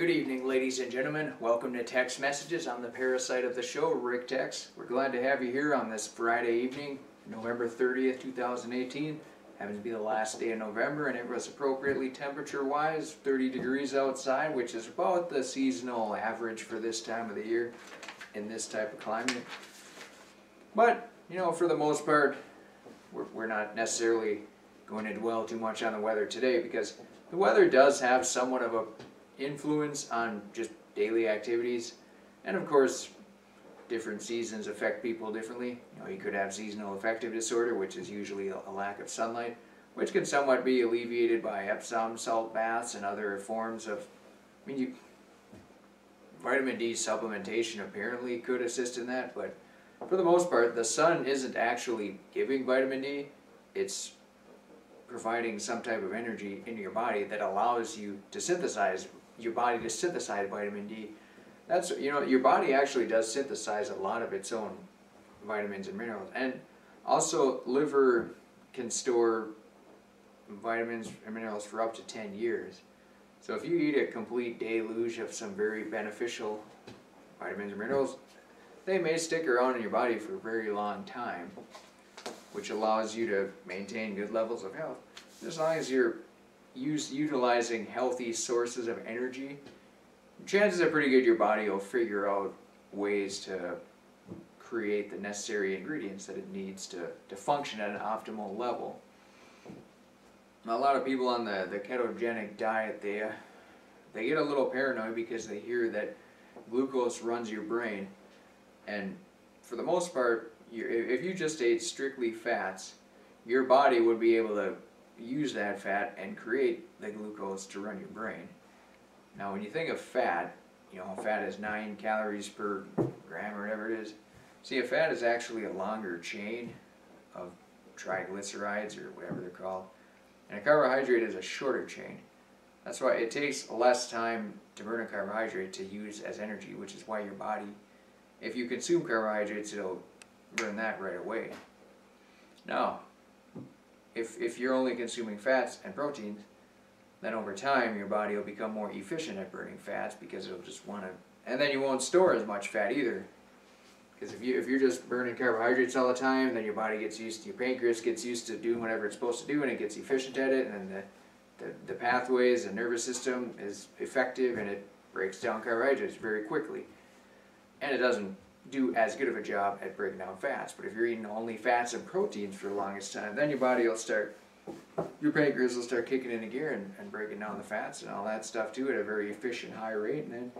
Good evening, ladies and gentlemen. Welcome to Tex Messages. I'm the parasite of the show, Rick Tex. We're glad to have you here on this Friday evening, November 30th, 2018. Happens to be the last day of November, and it was appropriately temperature-wise, 30 degrees outside, which is about the seasonal average for this time of the year in this type of climate. But, you know, for the most part, we're not necessarily going to dwell too much on the weather today, because the weather does have somewhat of a influence on just daily activities, and of course different seasons affect people differently. You know, you could have seasonal affective disorder, which is usually a lack of sunlight, which can somewhat be alleviated by Epsom salt baths and other forms of, vitamin D supplementation apparently could assist in that, but for the most part the sun isn't actually giving vitamin D. It's providing some type of energy into your body that allows you to synthesize vitamin D. That's, you know, your body actually does synthesize a lot of its own vitamins and minerals, and also liver can store vitamins and minerals for up to 10 years. So if you eat a complete deluge of some very beneficial vitamins and minerals, they may stick around in your body for a very long time, which allows you to maintain good levels of health. As long as you're utilizing healthy sources of energy, chances are pretty good your body will figure out ways to create the necessary ingredients that it needs to function at an optimal level. Now, a lot of people on the ketogenic diet, they get a little paranoid because they hear that glucose runs your brain, and for the most part, if you just ate strictly fats, your body would be able to use that fat and create the glucose to run your brain. Now, when you think of fat, you know, fat is 9 calories per gram or whatever it is. See, a fat is actually a longer chain of triglycerides or whatever they're called, and a carbohydrate is a shorter chain. That's why it takes less time to burn a carbohydrate to use as energy, which is why your body, if you consume carbohydrates, it'll burn that right away. Now, if you're only consuming fats and proteins, then over time your body will become more efficient at burning fats, because it'll just want to, and then you won't store as much fat either. Because if you're just burning carbohydrates all the time, then your body gets used to, your pancreas gets used to doing whatever it's supposed to do, and it gets efficient at it, and then the pathways and nervous system is effective, and it breaks down carbohydrates very quickly. And it doesn't do as good of a job at breaking down fats. But if you're eating only fats and proteins for the longest time, then your body will start, your pancreas will start kicking into gear and breaking down the fats and all that stuff too at a very efficient, high rate, and then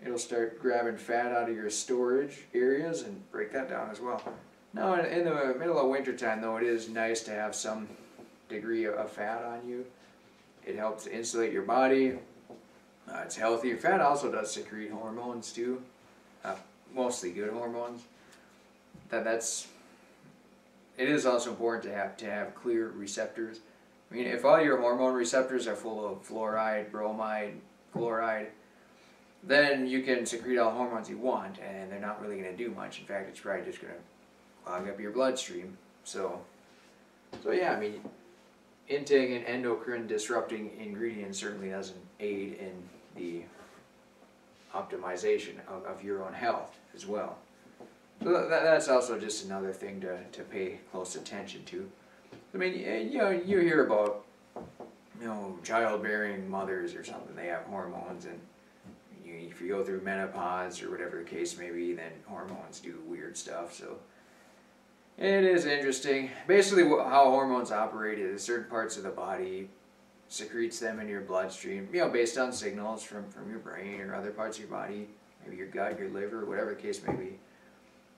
it'll start grabbing fat out of your storage areas and break that down as well. Now, in the middle of winter time though, it is nice to have some degree of fat on you. It helps to insulate your body. It's healthy. Fat also does secrete hormones too. Mostly good hormones. It is also important to have clear receptors. I mean, if all your hormone receptors are full of fluoride, bromide, chloride, then you can secrete all the hormones you want, and they're not really going to do much. In fact, it's probably just going to clog up your bloodstream. So yeah, I mean, intaking endocrine disrupting ingredients certainly doesn't aid in the optimization of your own health as well. So that's also just another thing to pay close attention to. I mean, you know, you hear about, you know, childbearing mothers or something, they have hormones, and if you go through menopause or whatever the case may be, then hormones do weird stuff. So it is interesting. Basically, how hormones operate is certain parts of the body secretes them in your bloodstream, you know, based on signals from your brain or other parts of your body, maybe your gut, your liver, whatever the case may be.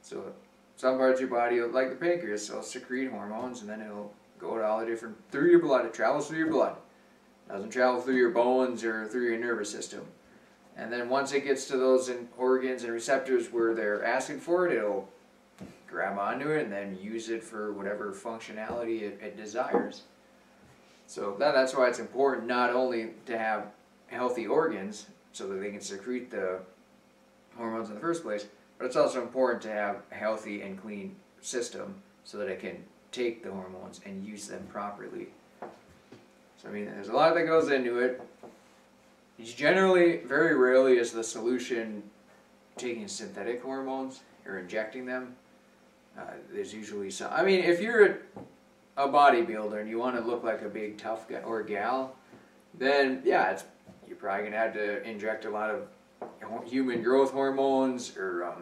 So some parts of your body, like the pancreas, will secrete hormones, and then it'll go to all the different, through your blood. It travels through your blood. It doesn't travel through your bones or through your nervous system. And then once it gets to those organs and receptors where they're asking for it, it'll grab onto it and then use it for whatever functionality it desires. So that's why it's important not only to have healthy organs so that they can secrete the hormones in the first place, but it's also important to have a healthy and clean system so that it can take the hormones and use them properly. So I mean, there's a lot that goes into it. Generally, very rarely is the solution taking synthetic hormones or injecting them. There's usually some. I mean, if you're a bodybuilder and you want to look like a big tough guy or gal, then yeah, you're probably gonna have to inject a lot of human growth hormones or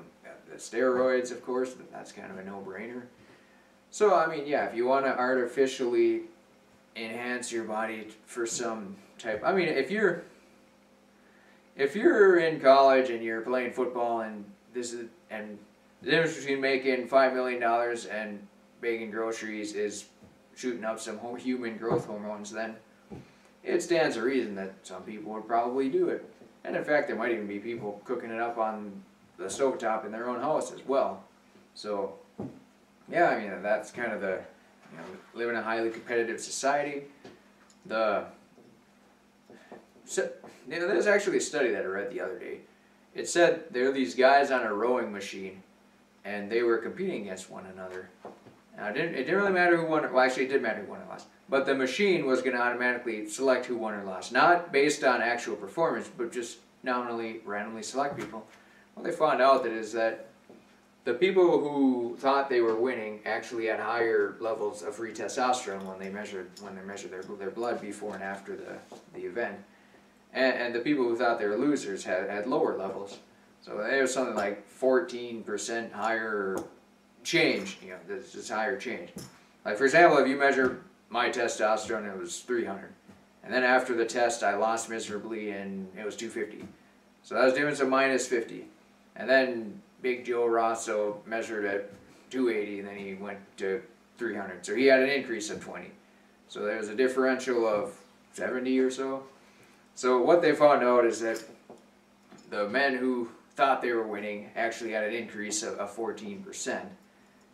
the steroids, of course. That's kind of a no-brainer. So I mean, yeah, if you want to artificially enhance your body for some type, I mean, if you're in college and you're playing football and the difference between making $5 million and baking groceries is shooting up some human growth hormones, then it stands to reason that some people would probably do it. And in fact, there might even be people cooking it up on the stovetop in their own house as well. So, yeah, I mean, that's kind of the, live in a highly competitive society. There's actually a study that I read the other day. It said there are these guys on a rowing machine, and they were competing against one another. Now, it didn't really matter who won. Well, actually, it did matter who won or lost. But the machine was going to automatically select who won or lost, not based on actual performance, but just nominally, randomly select people. What they found out is that the people who thought they were winning actually had higher levels of free testosterone when they measured their blood before and after the event. And the people who thought they were losers had lower levels. So there was something like 14% higher change, there's just higher change. Like for example, if you measure my testosterone, it was 300. And then after the test, I lost miserably and it was 250. So that was a difference of minus 50. And then Big Joe Rosso measured at 280 and then he went to 300. So he had an increase of 20. So there was a differential of 70 or so. So what they found out is that the men who thought they were winning actually had an increase of 14%.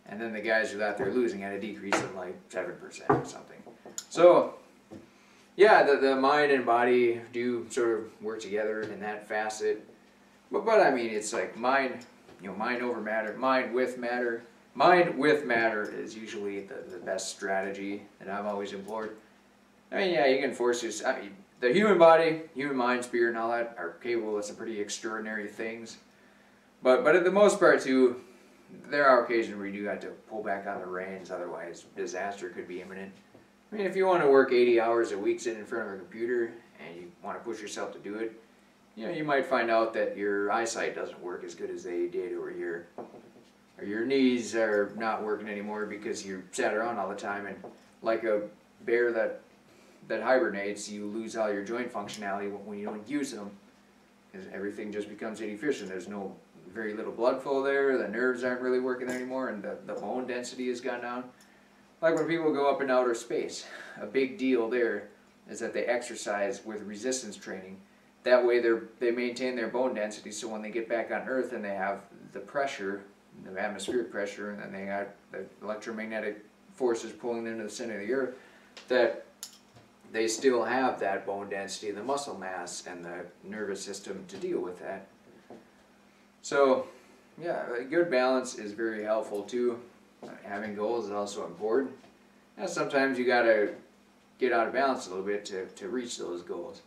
And then the guys who thought they were losing had a decrease of like 7% or something. So, yeah, the mind and body do sort of work together in that facet. But I mean, it's like mind over matter, mind with matter. Mind with matter is usually the best strategy that I've always employed. I mean, yeah, you can force yourself. I mean, the human body, human mind, spirit, and all that are capable of some pretty extraordinary things. But at the most part, too, there are occasions where you do have to pull back on the reins, otherwise disaster could be imminent. I mean, if you want to work 80 hours a week sitting in front of a computer and you want to push yourself to do it, you might find out that your eyesight doesn't work as good as they did, or your knees are not working anymore because you sat around all the time, and like a bear that hibernates, you lose all your joint functionality when you don't use them, because everything just becomes inefficient. There's very little blood flow there, the nerves aren't really working there anymore, and the bone density has gone down. Like when people go up in outer space, a big deal there is that they exercise with resistance training. That way they maintain their bone density, so when they get back on Earth and they have the pressure, the atmospheric pressure, and then they got the electromagnetic forces pulling into the center of the Earth, that they still have that bone density, the muscle mass, and the nervous system to deal with that. So, yeah, a good balance is very helpful too. Having goals is also important. And sometimes you gotta get out of balance a little bit to reach those goals.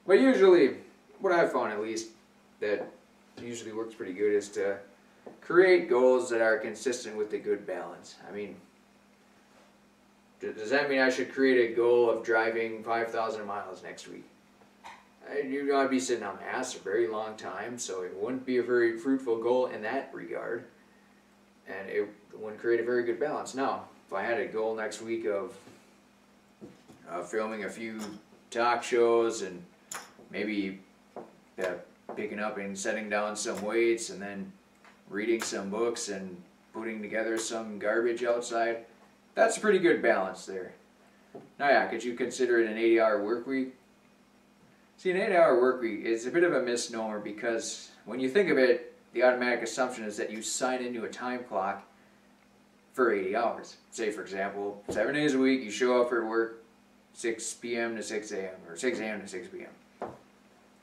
But usually, what I've found at least, that usually works pretty good is to create goals that are consistent with a good balance. I mean, does that mean I should create a goal of driving 5,000 miles next week? I'd be sitting on my ass a very long time, so it wouldn't be a very fruitful goal in that regard, and it wouldn't create a very good balance. Now, if I had a goal next week of filming a few talk shows and maybe picking up and setting down some weights and then reading some books and putting together some garbage outside, that's a pretty good balance there. Now yeah, could you consider it an 80-hour work week? See, an 8-hour work week is a bit of a misnomer, because when you think of it, the automatic assumption is that you sign into a time clock for 80 hours. Say, for example, 7 days a week, you show up for work 6 p.m. to 6 a.m. or 6 a.m. to 6 p.m.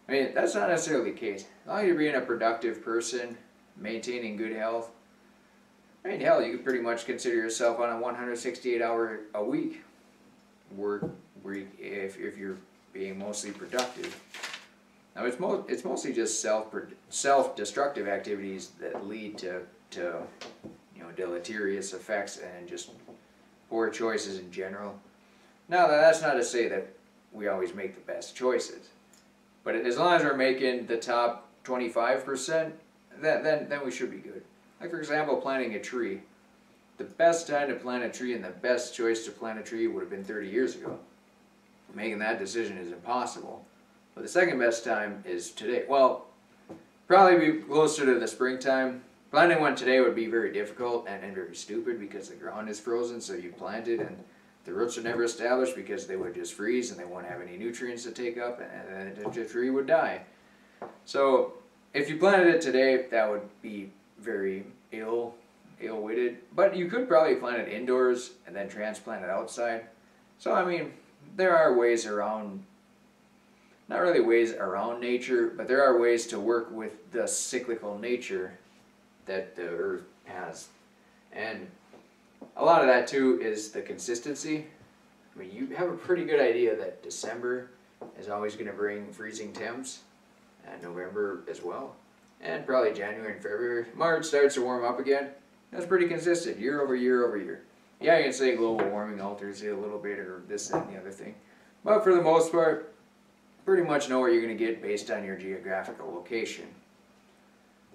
I mean, that's not necessarily the case. As long as you're being a productive person, maintaining good health, I mean, hell, you could pretty much consider yourself on a 168-hour a week work week if you're being mostly productive. Now it's mostly just self-destructive activities that lead to deleterious effects and just poor choices in general. Now that's not to say that we always make the best choices, but as long as we're making the top 25%, then we should be good. Like for example, planting a tree. The best time to plant a tree and the best choice to plant a tree would have been 30 years ago. Making that decision is impossible. But the second best time is today. Well, probably be closer to the springtime. Planting one today would be very difficult and very stupid because the ground is frozen, so you plant it and the roots are never established because they would just freeze and they won't have any nutrients to take up, and the tree would die. So if you planted it today, that would be very ill-witted. But you could probably plant it indoors and then transplant it outside. So I mean, there are ways around, not really ways around nature, but there are ways to work with the cyclical nature that the earth has. And a lot of that too is the consistency. I mean, you have a pretty good idea that December is always going to bring freezing temps, and November as well, and probably January and February. March starts to warm up again. That's pretty consistent year over year over year. Yeah, you can say global warming alters it a little bit or this and the other thing, but for the most part, pretty much know what you're going to get based on your geographical location.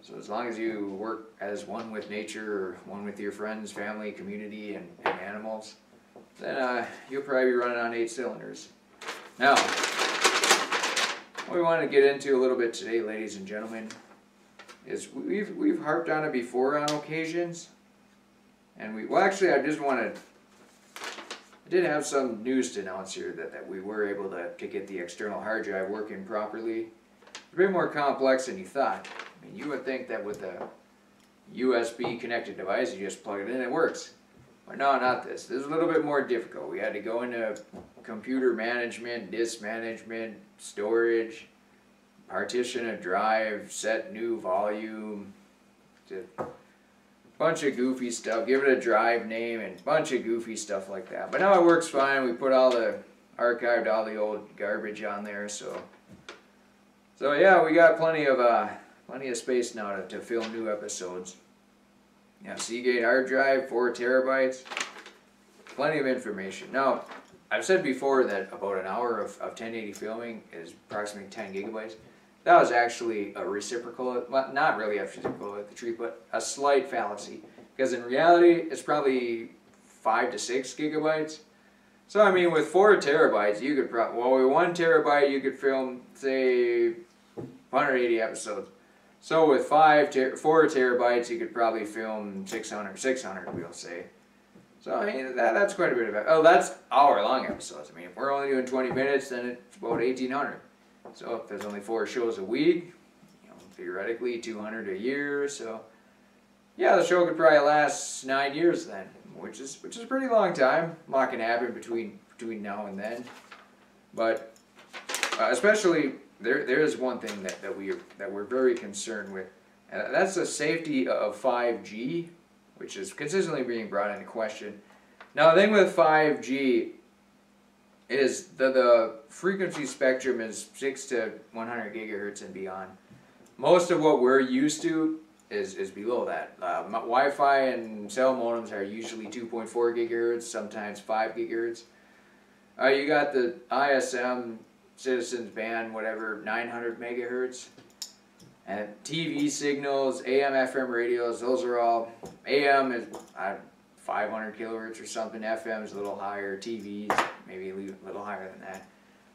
So as long as you work as one with nature or one with your friends, family, community, and animals, then you'll probably be running on 8 cylinders. Now, what we want to get into a little bit today, ladies and gentlemen, is we've harped on it before on occasions, and I did have some news to announce here that we were able to get the external hard drive working properly. It's a bit more complex than you thought. I mean, you would think that with a USB connected device, you just plug it in and it works. But no, not this. This is a little bit more difficult. We had to go into computer management, disk management, storage, partition a drive, set new volume, a bunch of goofy stuff, give it a drive name, and a bunch of goofy stuff like that. But now it works fine. We archived all the old garbage on there, so yeah, we got plenty of space now to film new episodes. Yeah, Seagate hard drive, 4 terabytes, plenty of information. Now, I've said before that about an hour of 1080 filming is approximately 10 gigabytes. That was actually a reciprocal, well, not really a reciprocal at the tree, but a slight fallacy. Because in reality, it's probably 5 to 6 gigabytes. So I mean, with 4 terabytes, you could probably, well, with 1 terabyte, you could film, say, 180 episodes. So with 4 terabytes, you could probably film 600, we'll say. So I mean, that's quite a bit of it. Oh, that's hour-long episodes. I mean, if we're only doing 20 minutes, then it's about 1,800. So if there's only 4 shows a week, theoretically 200 a year. So yeah, the show could probably last 9 years then, which is a pretty long time. A lot can happen between now and then. But especially there is one thing that we're very concerned with, and that's the safety of 5G, which is consistently being brought into question. Now the thing with 5G is the frequency spectrum is 6 to 100 gigahertz and beyond. Most of what we're used to is below that. Wi-Fi and cell modems are usually 2.4 gigahertz, sometimes 5 gigahertz. You got the ISM, Citizens Band, whatever, 900 megahertz. And TV signals, AM, FM radios, those are all, AM is 500 kilohertz or something, FM is a little higher, TVs maybe a little higher than that.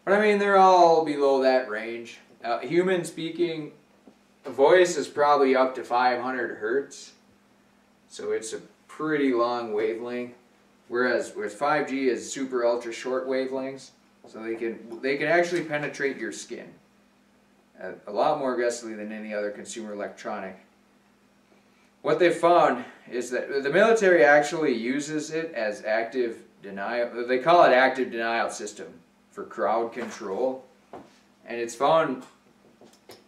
But I mean, they're all below that range. Human speaking, voice is probably up to 500 hertz, so it's a pretty long wavelength. Whereas 5G is super ultra short wavelengths, so they can actually penetrate your skin a lot more aggressively than any other consumer electronic. What they found is that the military actually uses it as active denial. They call it active denial system for crowd control, and it's found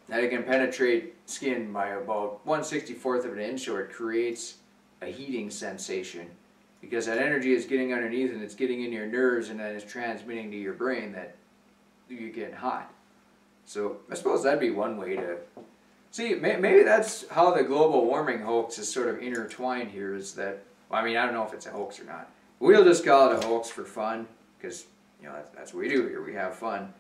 that it can penetrate skin by about 1/64 of an inch, or it creates a heating sensation because that energy is getting underneath and it's getting in your nerves and then it's transmitting to your brain that you're getting hot. So I suppose that'd be one way to see. Maybe that's how the global warming hoax is sort of intertwined here. Is that, well, I mean, I don't know if it's a hoax or not. We'll just call it a hoax for fun, because that's what we do here. We have fun.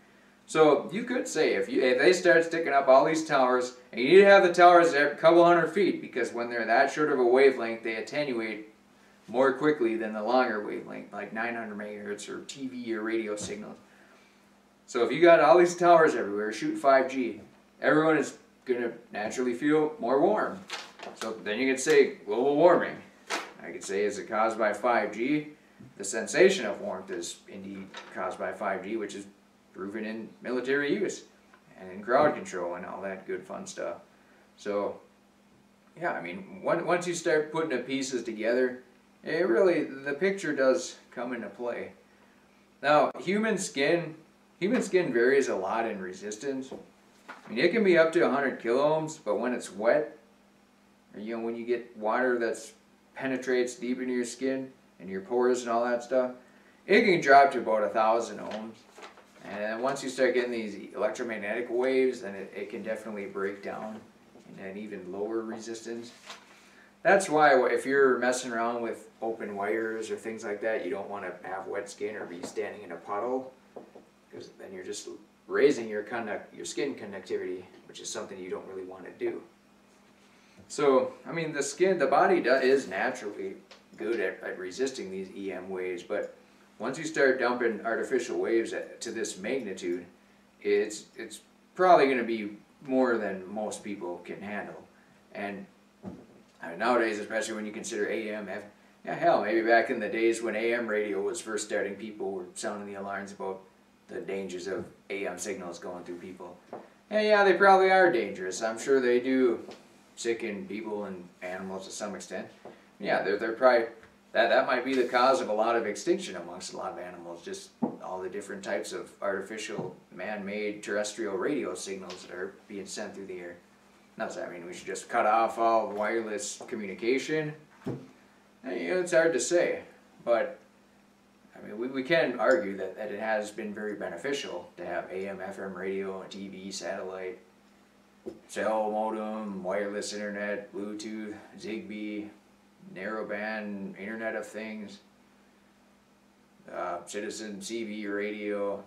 So you could say if they start sticking up all these towers, and you need to have the towers at a couple hundred feet, because when they're that short of a wavelength, they attenuate more quickly than the longer wavelength, like 900 megahertz or TV or radio signals. So if you got all these towers everywhere, shoot 5G, everyone is going to naturally feel more warm. So then you could say global warming. I could say, is it caused by 5G? The sensation of warmth is indeed caused by 5G, which is proven in military use and in crowd control and all that good fun stuff. So yeah, I mean, once you start putting the pieces together, it really, the picture does come into play. Now, human skin varies a lot in resistance. I mean, it can be up to 100 kiloohms, but when it's wet, or, when you get water that penetrates deep into your skin and your pores and all that stuff, it can drop to about 1,000 ohms. And then once you start getting these electromagnetic waves, then it can definitely break down in an even lower resistance. That's why if you're messing around with open wires or things like that, you don't want to have wet skin or be standing in a puddle, because then you're just raising your skin conductivity, which is something you don't really want to do. So, I mean, the body is naturally good at resisting these EM waves, but once you start dumping artificial waves to this magnitude, it's probably going to be more than most people can handle. And nowadays, especially when you consider AM, yeah, hell, maybe back in the days when AM radio was first starting, people were sounding the alarms about the dangers of AM signals going through people. And yeah, they probably are dangerous. I'm sure they do sicken people and animals to some extent. Yeah, they're probably, that might be the cause of a lot of extinction amongst a lot of animals, just all the different types of artificial, man-made terrestrial radio signals that are being sent through the air. Not that I mean we should just cut off all wireless communication. It's hard to say, but I mean we can argue that it has been very beneficial to have AM, FM radio, TV, satellite, cell modem, wireless internet, Bluetooth, Zigbee, narrowband, Internet of Things, Citizen CV radio,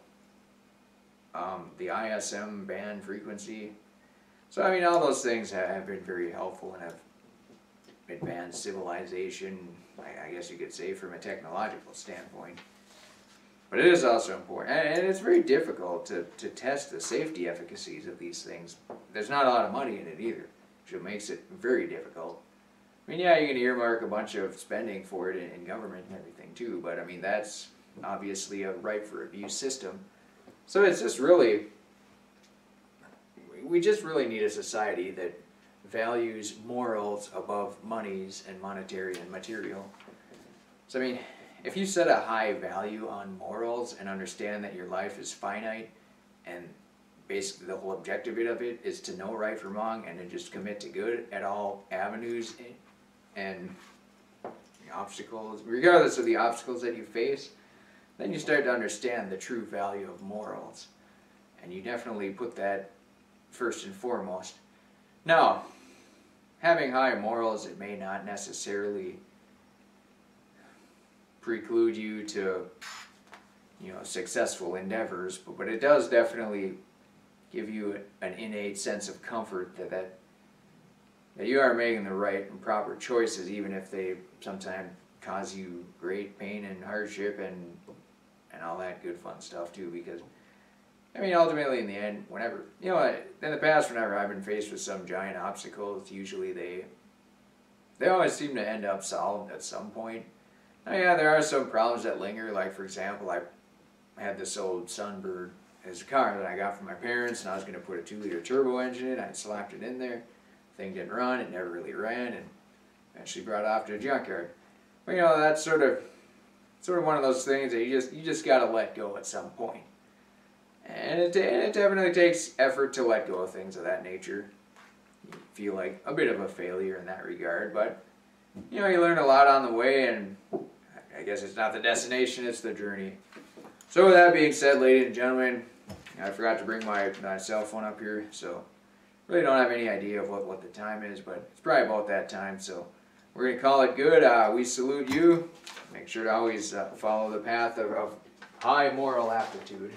the ISM band frequency. So I mean, all those things have been very helpful and have advanced civilization, I guess you could say, from a technological standpoint. But it is also important, and it's very difficult to test the safety efficacies of these things. There's not a lot of money in it either, which makes it very difficult. I mean, yeah, you can earmark a bunch of spending for it in government and everything too, but I mean, that's obviously a ripe for abuse system. So it's just really, we just really need a society that values morals above monies and monetary and material. So I mean, if you set a high value on morals and understand that your life is finite, and basically the whole objective of it is to know right from wrong and to just commit to good at all avenues and obstacles, regardless of the obstacles that you face, then you start to understand the true value of morals. And you definitely put that first and foremost. Now, having high morals, it may not necessarily preclude you to, successful endeavors, but it does definitely give you an innate sense of comfort that you are making the right and proper choices, even if they sometimes cause you great pain and hardship and all that good fun stuff too. Because I mean, ultimately, in the end, whenever in the past, whenever I've been faced with some giant obstacles, usually they always seem to end up solved at some point. Now, yeah, there are some problems that linger. Like, for example, I had this old Sunbird as a car that I got from my parents, and I was going to put a 2-liter turbo engine in. I slapped it in there. Thing didn't run. It never really ran, and eventually brought it off to a junkyard. But that's sort of one of those things that you just got to let go at some point. And it definitely takes effort to let go of things of that nature. You feel like a bit of a failure in that regard, but you learn a lot on the way, and I guess it's not the destination, it's the journey. So with that being said, ladies and gentlemen, I forgot to bring my cell phone up here, so really don't have any idea of what the time is, but it's probably about that time, so we're going to call it good. We salute you. Make sure to always follow the path of high moral aptitude.